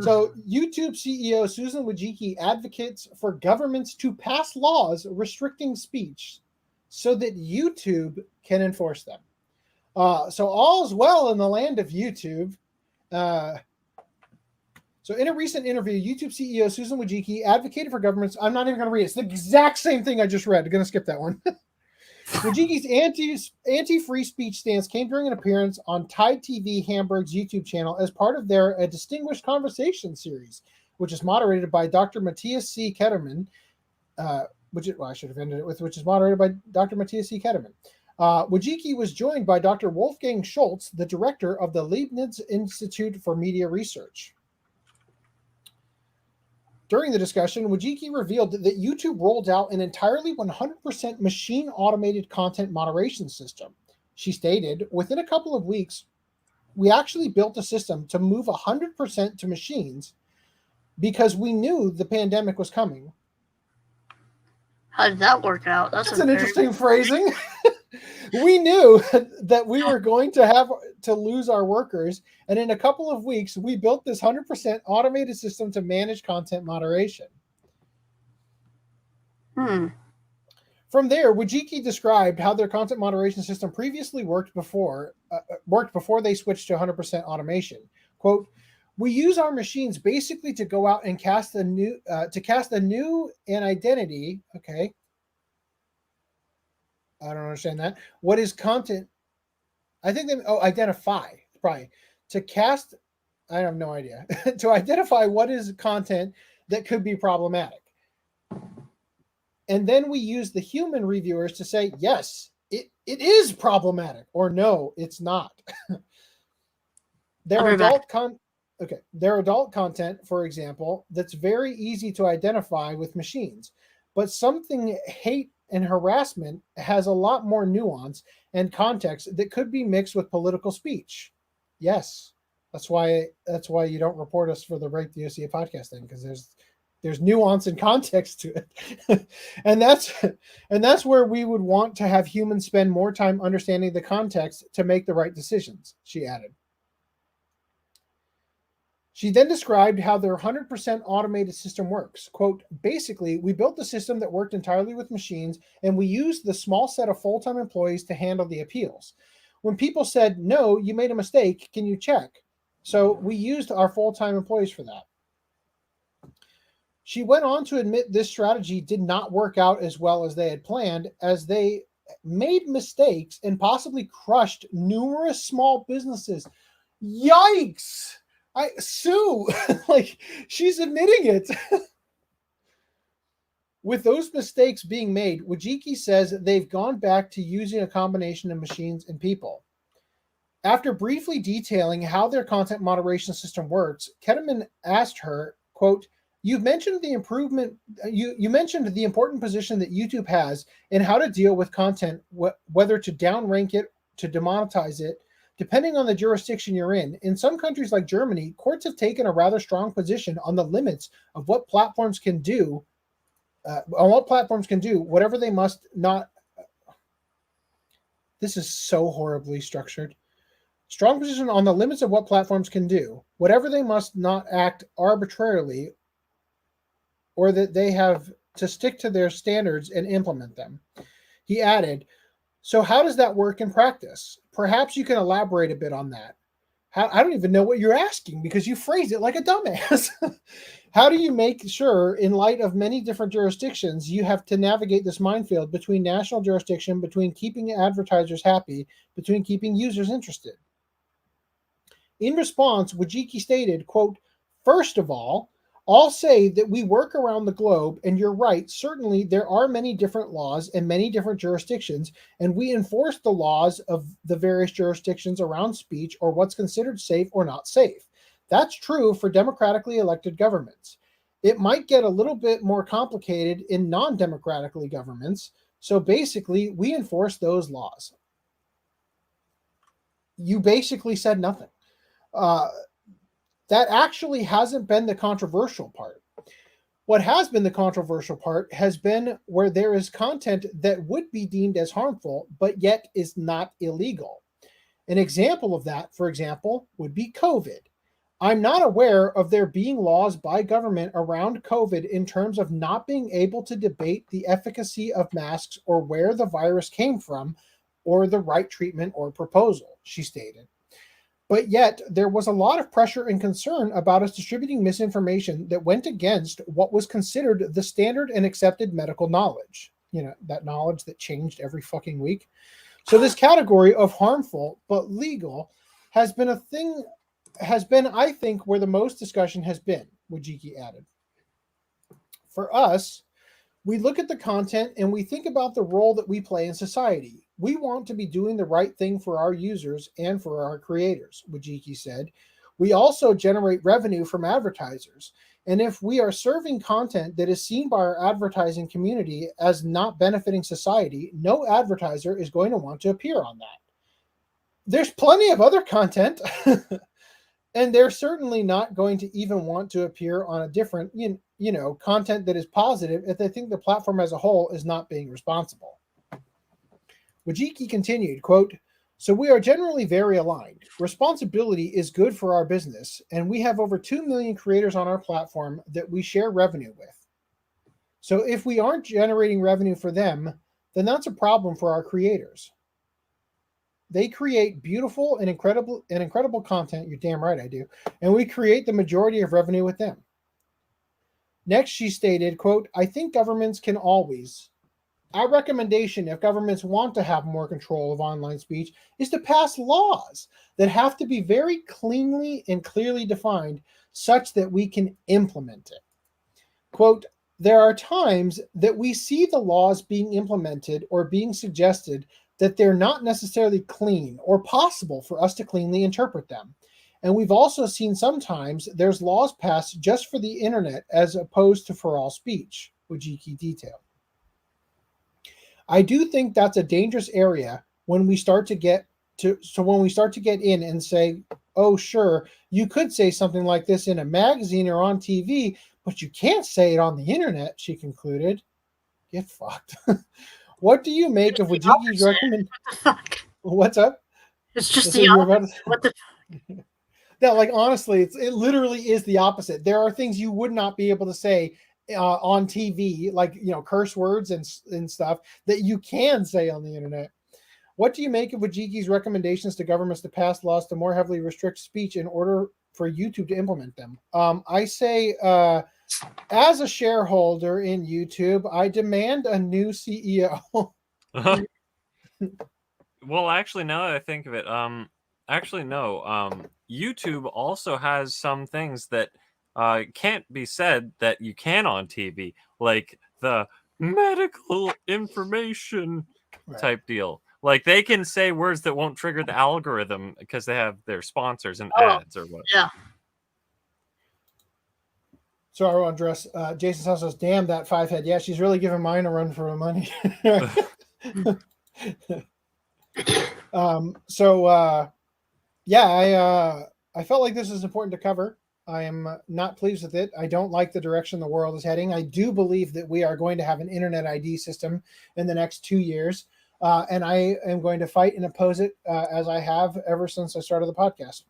So YouTube CEO Susan Wojcicki advocates for governments to pass laws restricting speech so that YouTube can enforce them. So all's well in the land of YouTube. So in a recent interview, YouTube CEO Susan Wojcicki advocated for governments. I'm not even going to read it. It's the exact same thing I just read. I'm going to skip that one. Wojcicki's anti-free speech stance came during an appearance on Tide TV Hamburg's YouTube channel as part of their A Distinguished Conversation series, which is moderated by Dr. Matthias C. Ketterman, I should have ended it with, which is moderated by Dr. Matthias C. Ketterman. Wojcicki was joined by Dr. Wolfgang Schultz, the director of the Leibniz Institute for Media Research. During the discussion, Wojcicki revealed that YouTube rolled out an entirely 100% machine automated content moderation system. She stated, within a couple of weeks, we actually built a system to move 100% to machines because we knew the pandemic was coming. How did that work out? That's an interesting phrasing. We knew that we were going to have to lose our workers, and in a couple of weeks, we built this 100% automated system to manage content moderation. From there, Wojcicki described how their content moderation system previously worked before they switched to 100% automation. Quote, we use our machines basically to go out and cast a new identity. Okay. I don't understand that. What is content? I think identify, probably. To cast, I have no idea. To identify what is content that could be problematic. And then we use the human reviewers to say, yes, it is problematic, or no, it's not. Their adult content, for example, that's very easy to identify with machines. But something hate and harassment has a lot more nuance and context that could be mixed with political speech. Yes, that's why you don't report us for the Break the OCA podcast thing, because there's nuance and context to it. and that's where we would want to have humans spend more time understanding the context to make the right decisions, she added. She then described how their 100% automated system works. Quote, basically, we built the system that worked entirely with machines, and we used the small set of full-time employees to handle the appeals. When people said, no, you made a mistake, can you check? So we used our full-time employees for that. She went on to admit this strategy did not work out as well as they had planned, as they made mistakes and possibly crushed numerous small businesses. Yikes! Sue, like, she's admitting it. With those mistakes being made, Wojcicki says they've gone back to using a combination of machines and people. After briefly detailing how their content moderation system works, Ketterman asked her, quote, you mentioned the important position that YouTube has in how to deal with content, whether to downrank it, to demonetize it, depending on the jurisdiction you're in. In some countries like Germany, courts have taken a rather strong position on the limits of what platforms can do, whatever they must not. This is so horribly structured. Strong position on the limits of what platforms can do, whatever they must not act arbitrarily, or that they have to stick to their standards and implement them. He added, so how does that work in practice? Perhaps you can elaborate a bit on that. I don't even know what you're asking because you phrased it like a dumbass. How do you make sure, in light of many different jurisdictions, you have to navigate this minefield between national jurisdiction, between keeping advertisers happy, between keeping users interested? In response, Wojcicki stated, quote, first of all, I'll say that we work around the globe, and you're right, certainly there are many different laws and many different jurisdictions, and we enforce the laws of the various jurisdictions around speech or what's considered safe or not safe. That's true for democratically elected governments. It might get a little bit more complicated in non-democratically governments, so basically we enforce those laws. You basically said nothing. That actually hasn't been the controversial part. What has been the controversial part has been where there is content that would be deemed as harmful, but yet is not illegal. An example of that, for example, would be COVID. I'm not aware of there being laws by government around COVID in terms of not being able to debate the efficacy of masks or where the virus came from or the right treatment or proposal, she stated. But yet, there was a lot of pressure and concern about us distributing misinformation that went against what was considered the standard and accepted medical knowledge. You know, that knowledge that changed every fucking week. So this category of harmful but legal has been, I think, where the most discussion has been, Wojcicki added. For us, we look at the content and we think about the role that we play in society. We want to be doing the right thing for our users and for our creators, Wojcicki said. We also generate revenue from advertisers. And if we are serving content that is seen by our advertising community as not benefiting society, no advertiser is going to want to appear on that. There's plenty of other content, and they're certainly not going to even want to appear on a different, content that is positive if they think the platform as a whole is not being responsible. Wojcicki continued, quote, "So we are generally very aligned. Responsibility is good for our business, and we have over 2 million creators on our platform that we share revenue with. So if we aren't generating revenue for them, then that's a problem for our creators. They create beautiful and incredible content. You're damn right I do. And we create the majority of revenue with them." Next, she stated, quote, "I think governments can always. Our recommendation, if governments want to have more control of online speech, is to pass laws that have to be very cleanly and clearly defined such that we can implement it. Quote, there are times that we see the laws being implemented or being suggested that they're not necessarily clean or possible for us to cleanly interpret them. And we've also seen sometimes there's laws passed just for the internet as opposed to for all speech," Wojcicki detailed. "I do think that's a dangerous area when we start to get in and say, oh, sure, you could say something like this in a magazine or on TV, but you can't say it on the internet," she concluded. Get fucked. What do you make of Wojcicki's recommendation? What the fuck? What's up? It's just So the you're opposite. about What the Yeah, like honestly, it literally is the opposite. There are things you would not be able to say on TV, like curse words and stuff that you can say on the internet. What do you make of Wojcicki's recommendations to governments to pass laws to more heavily restrict speech in order for YouTube to implement them? I say, as a shareholder in YouTube, I demand a new CEO. Well, actually, now that I think of it, actually no. YouTube also has some things that can't be said that you can on TV, like the medical information type deal. Like they can say words that won't trigger the algorithm because they have their sponsors and ads or what. Yeah. So I want to address Jason's house says, "Damn that 5-head. Yeah, she's really giving mine a run for her money." I felt like this is important to cover. I am not pleased with it. I don't like the direction the world is heading. I do believe that we are going to have an internet ID system in the next 2 years, and I am going to fight and oppose it as I have ever since I started the podcast.